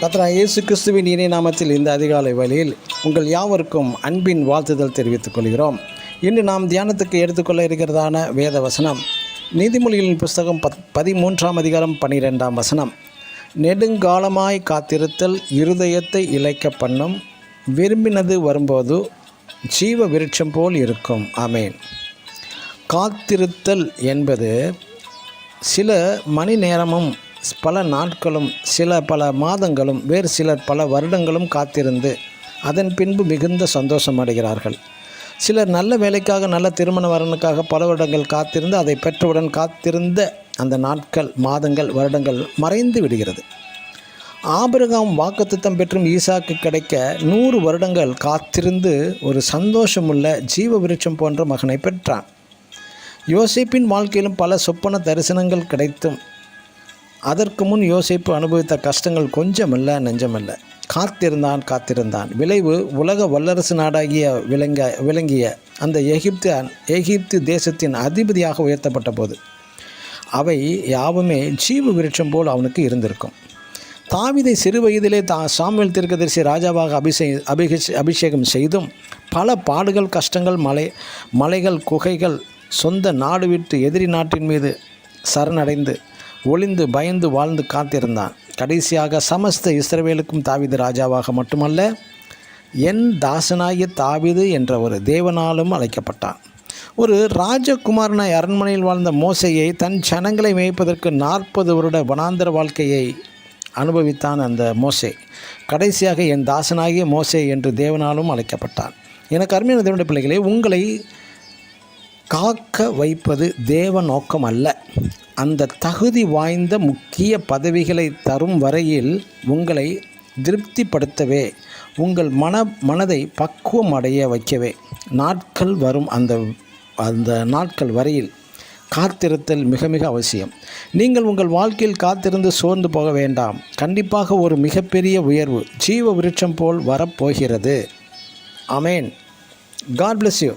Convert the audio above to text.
கர்த்தராகிய இயேசு கிறிஸ்துவின் இனிய நாமத்தில் இந்த அதிகாலை வேளையில் உங்கள் யாவருக்கும் அன்பின் வாழ்த்துதல் தெரிவித்துக் கொள்கிறோம். இன்று நாம் தியானத்துக்கு எடுத்துக்கொள்ள இருக்கிறதான வேத வசனம் நீதிமொழிகளின் புஸ்தகம் 13ஆம் அதிகாரம் 12ஆம் வசனம். நெடுங்காலமாய் காத்திருத்தல் இருதயத்தை இளைக்க பண்ணும், விரும்பினது வரும்போது ஜீவ விருட்சம் போல் இருக்கும். ஆமேன். காத்திருத்தல் என்பது சில மணி நேரமும் பல நாட்களும் பல மாதங்களும் வேறு சிலர் பல வருடங்களும் காத்திருந்து அதன் பின்பு மிகுந்த சந்தோஷம் அடைகிறார்கள். சிலர் நல்ல வேலைக்காக நல்ல திருமண வரனுக்காக பல வருடங்கள் காத்திருந்து அதை பெற்றவுடன் காத்திருந்த அந்த நாட்கள் மாதங்கள் வருடங்கள் மறைந்து விடுகிறது. ஆபிரகாம் வாக்குத்தத்தம் பெற்றும் ஈசாக்கு கிடைக்க 100 வருடங்கள் காத்திருந்து ஒரு சந்தோஷமுள்ள ஜீவ விருட்சம் போன்ற மகனை பெற்றான். யோசேப்பின் வாழ்க்கையிலும் பல சொப்பன தரிசனங்கள் கிடைத்தும் அதற்கு முன் யோசேப்பு அனுபவித்த கஷ்டங்கள் கொஞ்சமல்ல நெஞ்சமல்ல. காத்திருந்தான். விளைவு உலக வல்லரசு நாடாகிய விளங்கிய அந்த எகிப்து தேசத்தின் அதிபதியாக உயர்த்தப்பட்ட போது அவை யாவுமே ஜீவ விருட்சம் போல் அவனுக்கு இருந்திருக்கும். தாவீதை சிறு வயதிலே சாமுவேல் தீர்க்கதரிசி ராஜாவாக அபிஷேகம் செய்தும் பல பாடுகள் கஷ்டங்கள் மலைகள் குகைகள் சொந்த நாடு விட்டு எதிரி நாட்டின் மீது சரணடைந்து ஒளிந்து பயந்து வாழ்ந்து காத்திருந்தான். கடைசியாக சமஸ்த இஸ்ரவேலுக்கும் தாவீது ராஜாவாக மட்டுமல்ல, என் தாசனாகிய தாவீது என்ற ஒரு தேவனாலும் அழைக்கப்பட்டான். ஒரு ராஜகுமாரனாய் அரண்மனையில் வாழ்ந்த மோசேயை தன் ஜனங்களை மேய்ப்பதற்கு 40 வருட வனாந்தர வாழ்க்கையை அனுபவித்தான். அந்த மோசே கடைசியாக என் தாசனாகிய மோசே என்று தேவனாலும் அழைக்கப்பட்டான். எனக்கு அருமையான தேவனுடைய பிள்ளைகளே, உங்களை காக்க வைப்பது தேவ நோக்கம் அல்ல. அந்த தகுதி வாய்ந்த முக்கிய பதவிகளை தரும் வரையில் உங்களை திருப்திப்படுத்தவே, உங்கள் மனதை பக்குவம் அடைய வைக்கவே நாட்கள் வரும். அந்த நாட்கள் வரையில் காத்திருத்தல் மிக மிக அவசியம். நீங்கள் உங்கள் வாழ்க்கையில் காத்திருந்து சோர்ந்து போக வேண்டாம். கண்டிப்பாக ஒரு மிகப்பெரிய உயர்வு ஜீவ விருட்சம் போல் வரப்போகிறது. ஆமேன். God bless you.